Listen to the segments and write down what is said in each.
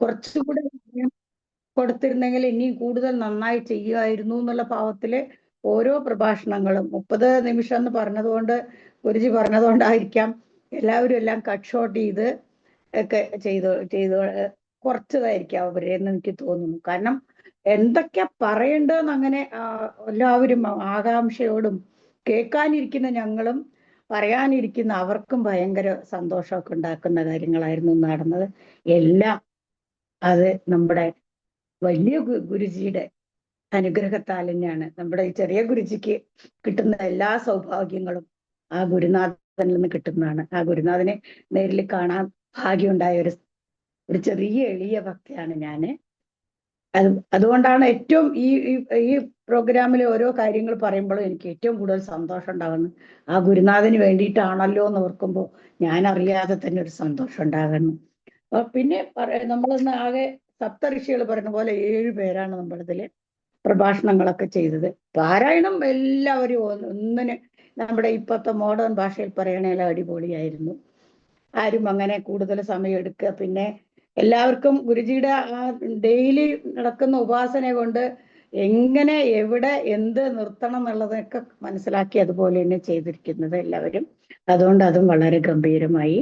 കുറച്ചുകൂടെ കൊടുത്തിരുന്നെങ്കിൽ ഇനിയും കൂടുതൽ നന്നായി ചെയ്യുമായിരുന്നു എന്നുള്ള ഭാവത്തില് ഓരോ പ്രഭാഷണങ്ങളും 30 നിമിഷം എന്ന് പറഞ്ഞതുകൊണ്ട് ഗുരുജി പറഞ്ഞതുകൊണ്ടായിരിക്കാം എല്ലാവരും എല്ലാം കട്ട് ഷോട്ട് ചെയ്ത് ഒക്കെ ചെയ്തു കുറച്ചതായിരിക്കാം അവരെന്ന് എനിക്ക് തോന്നുന്നു. കാരണം എന്തൊക്കെ പറയേണ്ടതെന്ന് അങ്ങനെ എല്ലാവരും ആകാംക്ഷയോടും കേൾക്കാനിരിക്കുന്ന ഞങ്ങളും പറയാനിരിക്കുന്ന അവർക്കും ഭയങ്കര സന്തോഷമൊക്കെ ഉണ്ടാക്കുന്ന കാര്യങ്ങളായിരുന്നു നടന്നത്. എല്ലാം അത് നമ്മുടെ വലിയ ഗുരുജിയുടെ അനുഗ്രഹത്താൽ തന്നെയാണ്. നമ്മുടെ ഈ ചെറിയ ഗുരുജിക്ക് കിട്ടുന്ന എല്ലാ സൗഭാഗ്യങ്ങളും ആ ഗുരുനാഥനിൽ നിന്ന് കിട്ടുന്നതാണ്. ആ ഗുരുനാഥനെ നേരിൽ കാണാൻ ഭാഗ്യമുണ്ടായ ഒരു ചെറിയ എളിയ ഭക്തിയാണ് ഞാന്. അതുകൊണ്ടാണ് ഏറ്റവും ഈ പ്രോഗ്രാമിലെ ഓരോ കാര്യങ്ങൾ പറയുമ്പോഴും എനിക്ക് ഏറ്റവും കൂടുതൽ സന്തോഷം ഉണ്ടാകുന്നത്. ആ ഗുരുനാഥന് വേണ്ടിയിട്ടാണല്ലോ എന്ന് ഓർക്കുമ്പോൾ ഞാൻ അറിയാതെ തന്നെ ഒരു സന്തോഷം ഉണ്ടാകുന്നു. പിന്നെ നമ്മളൊന്ന് ആകെ സപ്തഋഷികൾ പറയുന്ന പോലെ 7 പേരാണ് നമ്മളിതില് പ്രഭാഷണങ്ങളൊക്കെ ചെയ്തത്. പാരായണം എല്ലാവരും ഒന്നിന് നമ്മുടെ ഇപ്പോഴത്തെ മോഡേൺ ഭാഷയിൽ പറയണേലും അടിപൊളിയായിരുന്നു. ആരും അങ്ങനെ കൂടുതൽ സമയം എടുക്കുക. പിന്നെ എല്ലാവർക്കും ഗുരുജിയുടെ ആ ഡെയിലി നടക്കുന്ന ഉപാസന കൊണ്ട് എങ്ങനെ എവിടെ എന്ത് നിർത്തണം എന്നുള്ളതൊക്കെ മനസ്സിലാക്കി അതുപോലെ തന്നെ ചെയ്തിരിക്കുന്നത് എല്ലാവരും. അതുകൊണ്ട് അതും വളരെ ഗംഭീരമായി.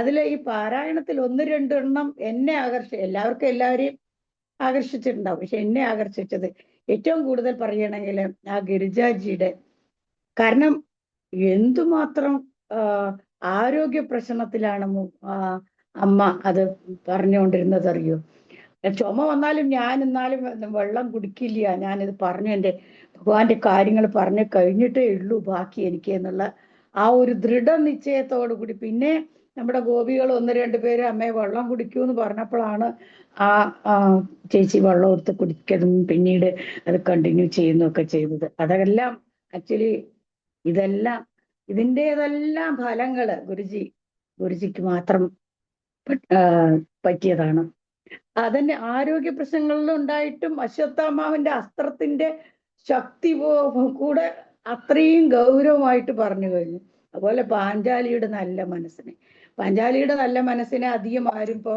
അതിൽ ഈ പാരായണത്തിൽ 1-2 എണ്ണം എന്നെ എല്ലാവർക്കും എല്ലാവരെയും ആകർഷിച്ചിട്ടുണ്ടാവും. പക്ഷെ എന്നെ ആകർഷിച്ചത് ഏറ്റവും കൂടുതൽ പറയണമെങ്കിൽ ആ ഗിരിജാജിയുടെ, കാരണം എന്തുമാത്രം ആരോഗ്യ പ്രശ്നത്തിലാണ് അമ്മ അത് പറഞ്ഞുകൊണ്ടിരുന്നത് അറിയോ. ചുമ വന്നാലും ഞാൻ എന്നാലും വെള്ളം കുടിക്കില്ല, ഞാനിത് പറഞ്ഞു എൻ്റെ ഭഗവാന്റെ കാര്യങ്ങൾ പറഞ്ഞു കഴിഞ്ഞിട്ടേ ഉള്ളൂ ബാക്കി എനിക്ക് എന്നുള്ള ആ ഒരു ദൃഢനിശ്ചയത്തോടു കൂടി. പിന്നെ നമ്മുടെ ഗോപികൾ 1-2 പേര് അമ്മയെ വെള്ളം കുടിക്കൂ എന്ന് പറഞ്ഞപ്പോഴാണ് ആ ചേച്ചി വെള്ളം എടുത്ത് കുടിക്കതും പിന്നീട് അത് കണ്ടിന്യൂ ചെയ്യുന്നതൊക്കെ ചെയ്തത്. അതെല്ലാം ആക്ച്വലി ഇതിൻ്റെതെല്ലാം ഫലങ്ങള് ഗുരുജിക്ക് മാത്രം പറ്റിയതാണ്. അതന്നെ ആരോഗ്യ പ്രശ്നങ്ങളിൽ ഉണ്ടായിട്ടും അശ്വത്ഥാമാവിന്റെ അസ്ത്രത്തിന്റെ ശക്തി കൂടെ അത്രയും ഗൗരവമായിട്ട് പറഞ്ഞു കഴിഞ്ഞു. അതുപോലെ പാഞ്ചാലിയുടെ നല്ല മനസ്സിനെ അധികം ആരും ഇപ്പൊ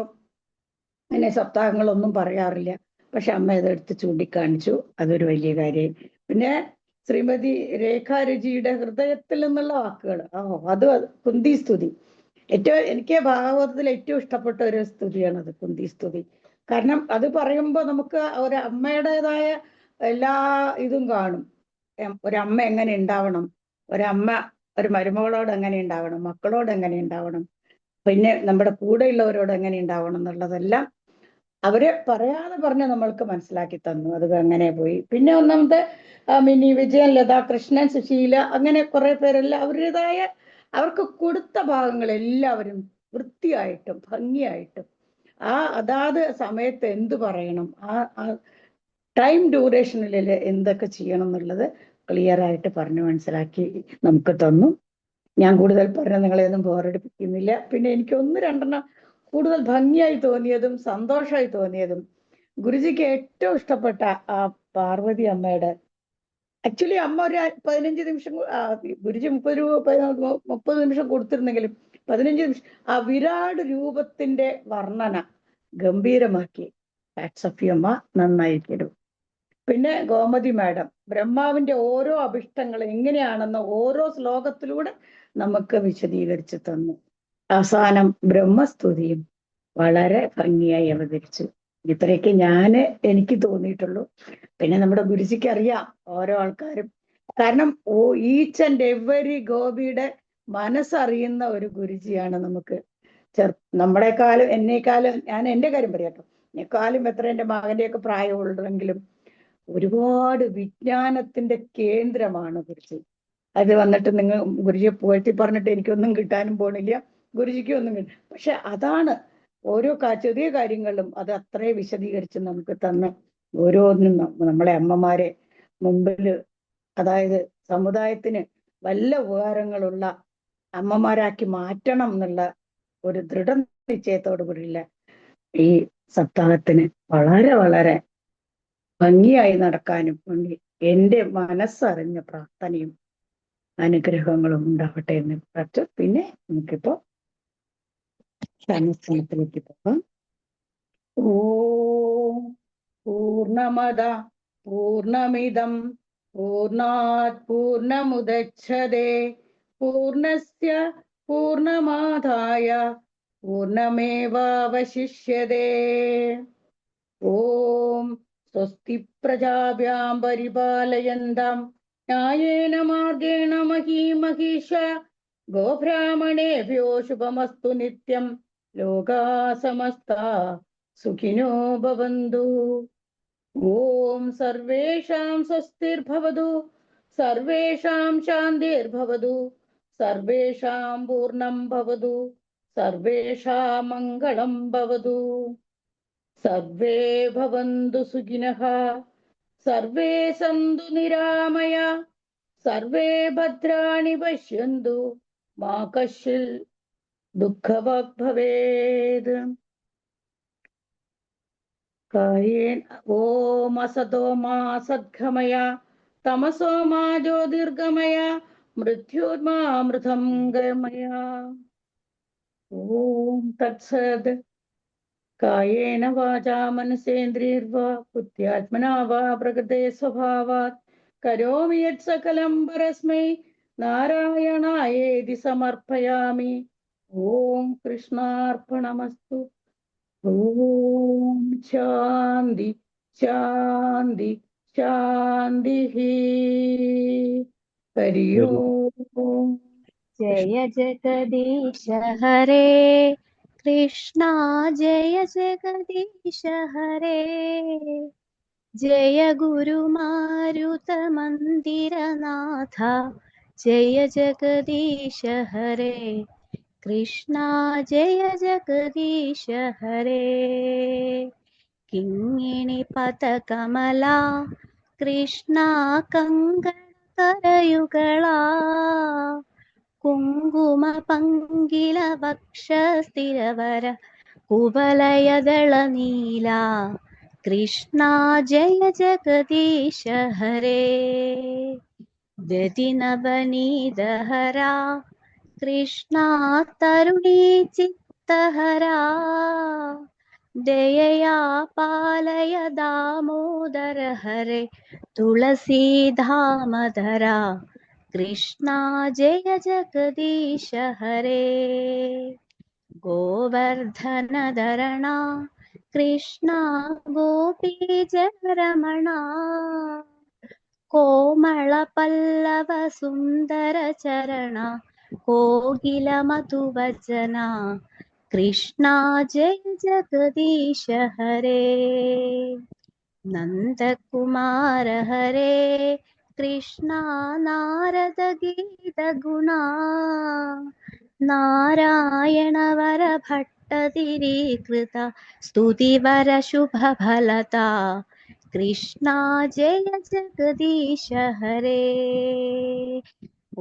അങ്ങനെ സപ്താഹങ്ങളൊന്നും പറയാറില്ല. പക്ഷെ അമ്മ ഇതെടുത്ത് ചൂണ്ടിക്കാണിച്ചു, അതൊരു വലിയ കാര്യം. പിന്നെ ശ്രീമതി രേഖാരുചിയുടെ ഹൃദയത്തിൽ നിന്നുള്ള വാക്കുകൾ, അത് കുന്തി സ്തുതി എനിക്ക് ഭാഗവതത്തിൽ ഏറ്റവും ഇഷ്ടപ്പെട്ട ഒരു സ്തുതിയാണത്, കുന്തി സ്തുതി. കാരണം അത് പറയുമ്പോൾ നമുക്ക് ഒരു അമ്മയുടേതായ എല്ലാ ഇതും കാണും. ഒരമ്മ എങ്ങനെ ഉണ്ടാവണം, ഒരമ്മ ഒരു മരുമകളോട് എങ്ങനെ ഉണ്ടാവണം, മക്കളോട് എങ്ങനെ ഉണ്ടാവണം, പിന്നെ നമ്മുടെ കൂടെയുള്ളവരോട് എങ്ങനെ ഉണ്ടാവണം എന്നുള്ളതെല്ലാം അവര് പറയാതെ പറഞ്ഞ് നമ്മൾക്ക് മനസ്സിലാക്കി തന്നു. അത് അങ്ങനെ പോയി. പിന്നെ ഒന്നാമത്തെ മിനി വിജയൻ, ലത കൃഷ്ണൻ, സുശീല, അങ്ങനെ കുറെ പേരെല്ലാം അവരുടേതായ അവർക്ക് കൊടുത്ത ഭാഗങ്ങൾ എല്ലാവരും വൃത്തിയായിട്ടും ഭംഗിയായിട്ടും അതാത് സമയത്ത് എന്ത് പറയണം, ആ ടൈം ഡ്യൂറേഷനിൽ എന്തൊക്കെ ചെയ്യണം എന്നുള്ളത് ക്ലിയർ ആയിട്ട് പറഞ്ഞു മനസ്സിലാക്കി നമുക്ക് തന്നു. ഞാൻ കൂടുതൽ പറഞ്ഞ നിങ്ങളെയൊന്നും ബോറടിപ്പിക്കുന്നില്ല. പിന്നെ എനിക്ക് 1-2 കൂടുതൽ ഭംഗിയായി തോന്നിയതും സന്തോഷമായി തോന്നിയതും ഗുരുജിക്ക് ഏറ്റവും ഇഷ്ടപ്പെട്ട ആ പാർവതി അമ്മയുടെ, ആക്ച്വലി അമ്മ ഒരു 15 നിമിഷം, ഗുരുജി 30 നിമിഷം കൊടുത്തിരുന്നെങ്കിലും 15 നിമിഷം ആ വിരാട് രൂപത്തിന്റെ വർണ്ണന ഗംഭീരമാക്കി. ഹാറ്റ്സ് ഓഫ് യു അമ്മ, നന്നായിരിക്കും. പിന്നെ ഗോമതി മാഡം ബ്രഹ്മാവിന്റെ ഓരോ അഭിഷ്ടങ്ങൾ എങ്ങനെയാണെന്ന് ഓരോ ശ്ലോകത്തിലൂടെ നമുക്ക് വിശദീകരിച്ചു തന്നു. അവസാനം ബ്രഹ്മസ്തുതിയും വളരെ ഭംഗിയായി അവതരിച്ചു. ഇത്രയൊക്കെ എനിക്ക് തോന്നിയിട്ടുള്ളൂ. പിന്നെ നമ്മുടെ ഗുരുജിക്ക് അറിയാം ഓരോ ആൾക്കാരും, കാരണം ഈച്ച് ആൻഡ് എവരി ഗോപിയുടെ മനസ്സറിയുന്ന ഒരു ഗുരുജിയാണ് നമുക്ക്. എന്നെക്കാളും ഞാൻ എൻ്റെ കാര്യം പറയാട്ടോ, എന്നെക്കാളും എത്ര എൻ്റെ മകന്റെയൊക്കെ പ്രായമുള്ളെങ്കിലും ഒരുപാട് വിജ്ഞാനത്തിന്റെ കേന്ദ്രമാണ് ഗുരുജി. അത് വന്നിട്ട് നിങ്ങൾ ഗുരുജിയെ പുകഴ്ത്തി പറഞ്ഞിട്ട് എനിക്കൊന്നും കിട്ടാനും പോണില്ല, ഗുരുജിക്ക് ഒന്നും കിട്ടും. പക്ഷെ അതാണ് ഓരോ ചെറിയ കാര്യങ്ങളിലും അത് അത്രേ വിശദീകരിച്ച് നമുക്ക് തന്ന് ഓരോന്നും നമ്മളെ അമ്മമാരെ മുമ്പിൽ, അതായത് സമുദായത്തിന് വല്ല ഉപകാരങ്ങളുള്ള അമ്മമാരാക്കി മാറ്റണം എന്നുള്ള ഒരു ദൃഢനിശ്ചയത്തോടു കൂടിയുള്ള ഈ സപ്താഹത്തിന് വളരെ വളരെ ഭംഗിയായി നടക്കാനും വേണ്ടി എൻ്റെ മനസ്സറിഞ്ഞ പ്രാർത്ഥനയും അനുഗ്രഹങ്ങളും ഉണ്ടാവട്ടെ എന്ന് പറഞ്ഞു. പിന്നെ നമുക്കിപ്പോ ധ്യാനസ്ഥാനത്തിലേക്ക് പോകാം. ഓം പൂർണ്ണമദ പൂർണ്ണമിദം പൂർണ്ണാത് പൂർണ്ണമുദച്ഛതേ പൂർണ്ണസ്യ പൂർണ്ണമാദായ പൂർണ്ണമേവാവശിഷ്യതേ. ഓം സ്വസ്തി പ്രജാഭ്യാം പരിപാലയന്താം ന്യായേന മാർഗേണ മഹീം മഹീഷാ ഗോബ്രാഹ്മണേഭ്യോ ശുഭമസ്തു നിത്യം ലോകാ സമസ്താ സുഖിനോ ഭവന്തു. ഓം സർവേഷാം സ്വസ്തിർഭവതു സർവേഷാം ശാന്തിർഭവതു സർവേഷാം പൂർണ്ണം ഭവതു സർവേഷാം മംഗളം ഭവതു. സർവേ ഭവന്തു സുഖിനഃ സർവേ സന്തു നിരാമയ സർവേ ഭദ്രാണി പശ്യന്തു മാ കശ്ചിൽ ദുഃഖഭാഗ് ഭവേത്. കായേന ഓം അസതോ മാ സദ്ഗമയ തമസോ മാ ജ്യോതിർഗമയ മൃത്യോർമാമൃതം ഗമയ. ഓം തത്സദ്. കായേന വാചാ മനസേന്ദ്രിയർവാ ബുദ്ധ്യാത്മനാ വാ പ്രകൃതേ സ്വഭാവാത് കരോമി യത് സകലം പരസ്മൈ നാരായണായേതി സമർപ്പയാമി. ഓം കൃഷ്ണാർപ്പണമസ്തു. ഓം ശാന്തി ശാന്തി ശാന്തി. ഹരി ഓം. ജയ ജഗദീശ ഹരേ കൃഷ്ണ ജയ ജഗദീശ ഹരേ ജയ ഗുരുമാരുത മന്ദിരനാഥ ജയ ജഗദീശ ഹരേ കൃഷ്ണ ജയ ജഗദീശ ഹരേ കിങ്ങിണി പദകമല കൃഷ്ണ കങ്കണകരയുകളാ കുങ്കുമ പങ്കില വക്ഷ സ്ഥിരവര കുവലയദള നീല കൃഷ്ണ ജയ ജഗദീശ ഹരേ ജതി നവനീതഹര കൃഷ്ണ തരുണീ ചിത്തഹര ദയയാ പാലയ ദാമോദര ഹരേ തുളസീധാമധര കൃഷ്ണ ജയ ജഗദീശ ഹരേ ഗോവർദ്ധനധരണ കൃഷ്ണ ഗോപീജനരമണ കോമള പല്ലവ സുന്ദര ചരണ കോകില മധുവചന കൃഷ്ണ ജയ ജഗദീശ ഹരേ നന്ദകുമാര ഹരേ കൃഷ്ണ നാരദ ഗീത ഗുണ നാരായണ വര ഭട്ടതിരീകൃത സ്തുതിവര ശുഭഫലത കൃഷ്ണ ജയ ജഗദീശ ഹരേ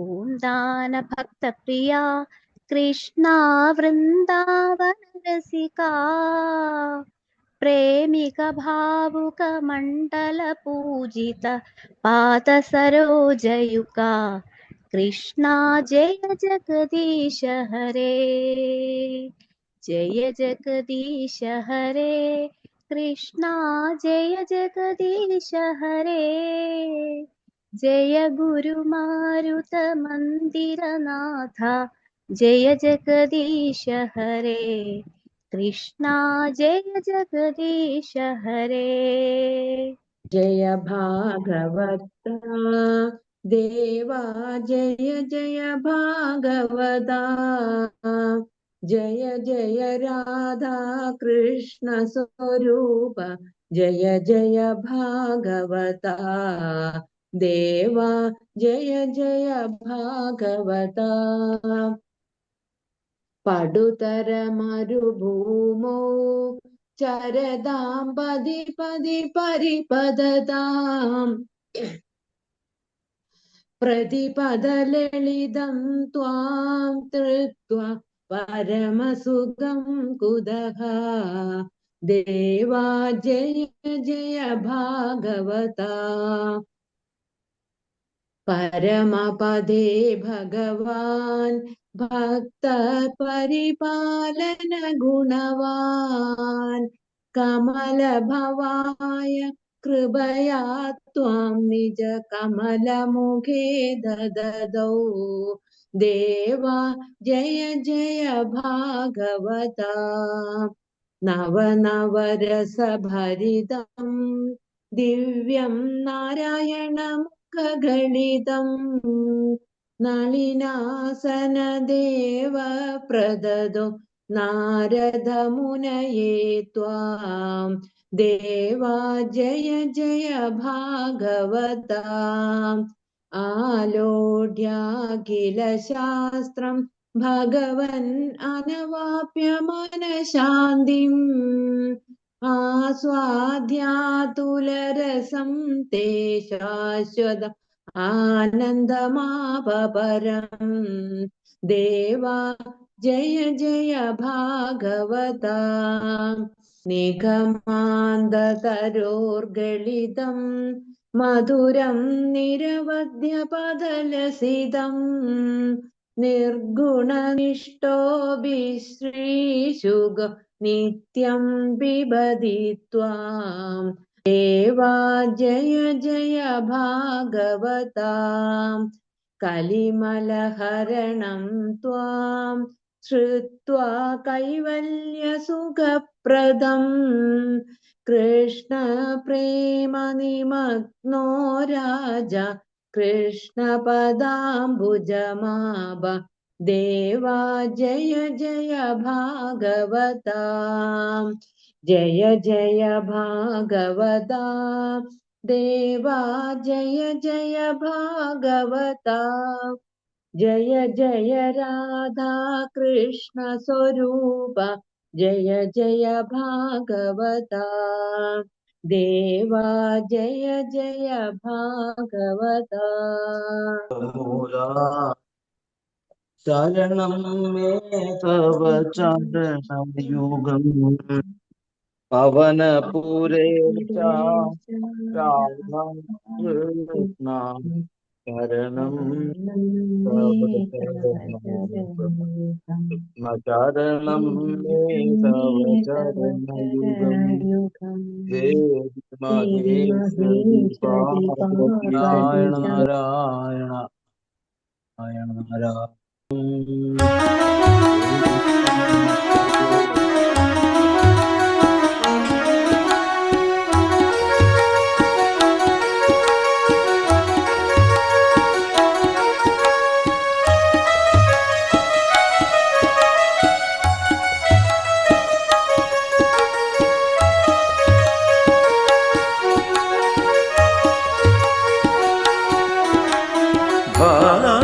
ഓം ദാന ഭക്ത പ്രിയ കൃഷ്ണ വൃന്ദാവന രസിക प्रेमिक भावुक मंडल पूजित पाद सरोजयुका कृष्णा जय जगदीश हरे जय जगदीश हरे कृष्णा जय जगदीश हरे जय गुरु मारुत मंदिरनाथ जय जगदीश हरे कृष्णा जय जगदीश हरे जय भागवत देवा जय जय भागवता जय जय राधा कृष्ण स्वरूप जय जय भागवता देवा जय जय भागवता പടുതര മരുഭൂമോ ചരതാം പതി പതി പരിപദതാം പ്രതിപദലളിതം ത്വാം തൃപ്ത്വാ പരമസുഖം കുതഃ ദേവാ ജയ ജയ ഭാഗവതാ പരമപദേ ഭഗവാൻ ഭക്ത പരിപാലന ഗുണവാൻ कमलभवाय कृपया त्वां निज कमलमुखे दददौ देवा जय जय भागवता नवनवरसभरितं दिव्यं नारायणमुखगणितं नलिनासनदेव प्रददो नारदमुनये त्वां देवा जय जय भागवता आलोड्याखिलशास्त्रं भगवन् अनवाप्य मनशान्तिम् आस्वाद्यातुलरसं ते शाश्वत आनन्दमापरम् देवा जय जय भागवता निगमान्ततरोर्गलितं मधुरं निरवध्यपदलसितं निर्गुणनिष्ठोऽभिश्रीशुग नित्यं पिबति त्वां देवा जय जय भागवता कलिमलहरणं त्वां श्रुत्वा कैवल्यसुखप्रदं कृष्णप्रेमनिमग्नो राजा कृष्णपदाम्बुजमाभ देवा जय जय भागवता जय जय भागवता देवा जय जय भागवता जय जय राधा कृष्ण स्वरूप जय जय भागवता देवा जय जय भागवता शरणं मे तव चरणयुगम् पवनपुरेशा राधाकृष्णा शरणं तव चरणं मे तव चरणयुगम् महेश्वरी पार्वती नारायण नारायण नारायण नारायण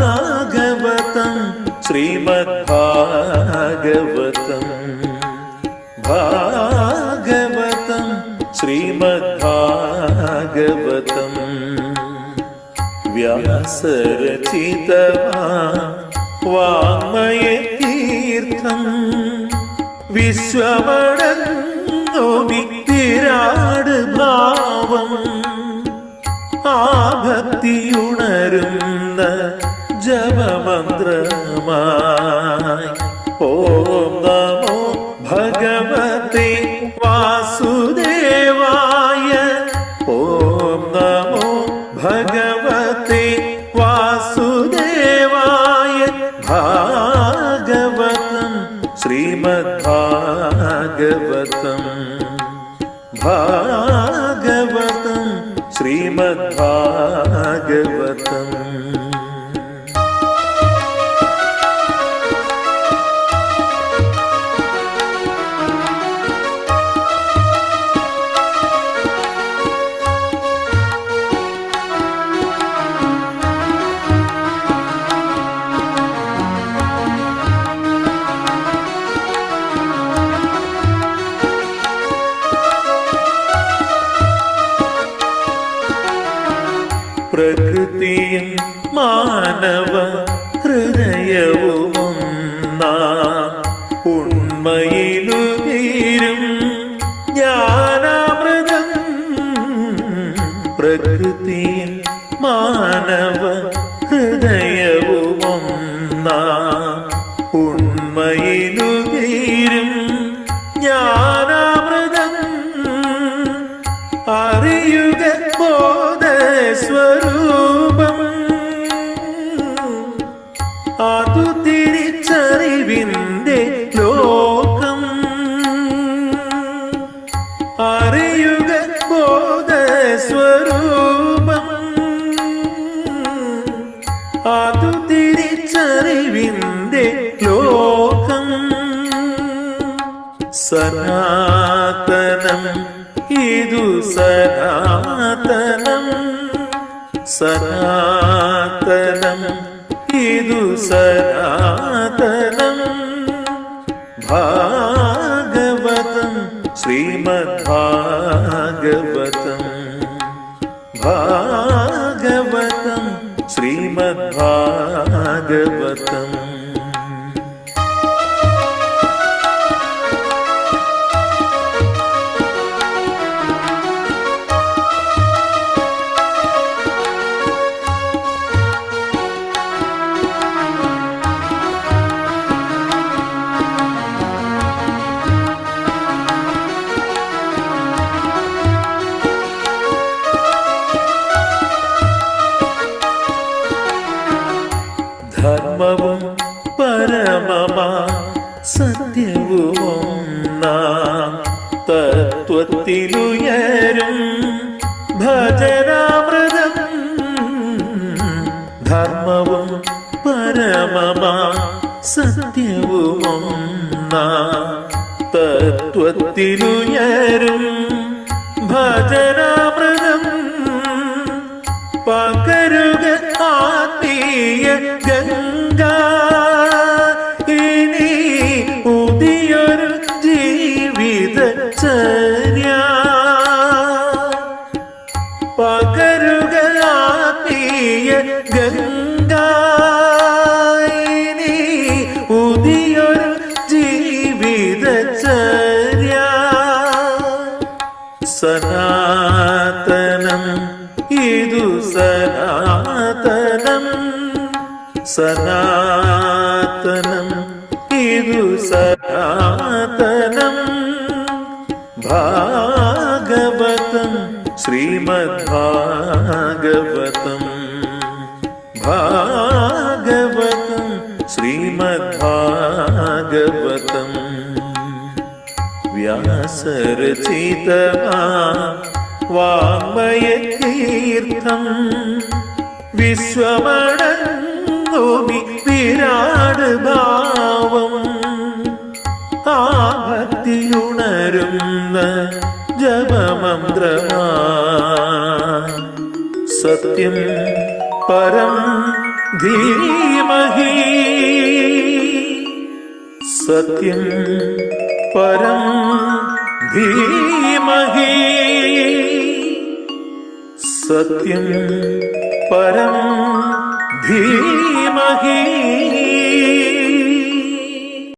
भागवतं श्रीमद्भागवतं भागवतं श्रीमद्भागवतं व्यासरचितवा वाङ्मयतीर्थं विश्वमणन्दो विराड भावम् ആ ഭക്തിയുണരുന്ന ജപമന്ത്രമായി ഓം നമോ ഭഗവതേ വാസുദേവായ ഓം നമോ ഭഗവതേ വാസുദേവായ ഭാഗവതം ശ്രീമദ്ഭാഗവതം ഭാഗവതം ശ്രീമദ്ഭാഗവതം പ്രകൃതിയും മാനവ ഹൃദയവുമൊന്നാ ഉണ്മയിലുതീരും ജ്ഞാനാമൃതം പ്രകൃതിയും മാനവ ഹൃദയവുമൊന്നാ ഉണ്മയിലുതീരും ജ്ഞാനാമൃതം സ്വരൂപം അതു തിരിച്ചറിവിന്റെ ലോകം. സനാതനം ഇതു സനാതനം, സനാതനം ഇതു സനാതനം. ഭാഗവതം ശ്രീമദ് ഭാഗവതം, ഭാഗവതം ശ്രീമദ് ഭാഗവതം. ധർമ്മവും പരമമാ സത്യവുമൊന്നാം തത്വത്തിലുയരും ഭജനാമൃതം. ധർമ്മവും പരമമാ സത്യവുമൊന്നാം തത്വത്തിലുയരും ഭജനാമൃതം. പകരുക ആത്മീയ ഗംഗ, ഇനി പുതിയൊരു ജീവിതചര്യ. പകരുക ആത്മീയ ഗംഗ, ഇനി പുതിയൊരു ജീവിതചര്യ. സനാതനം ഇതു സനാതനം, സനാതനം ഇതു സനാതനം. ഭാഗവതം ശ്രീമദ് ഭാഗവതം, ഭാഗവതം ശ്രീമദ് ഭാഗവതം. വ്യാസരചിതമാ വാങ്മയതീർത്ഥം വിശ്വമടങ്ങുമി വിരാട് ഭാവം. ആ ഭക്തിയുണരുന്ന ജപമന്ത്രമാ സത്യം പരം ധീമഹി, സത്യം പരം ധീമഹി, സത്യം പരം ധീമഹി.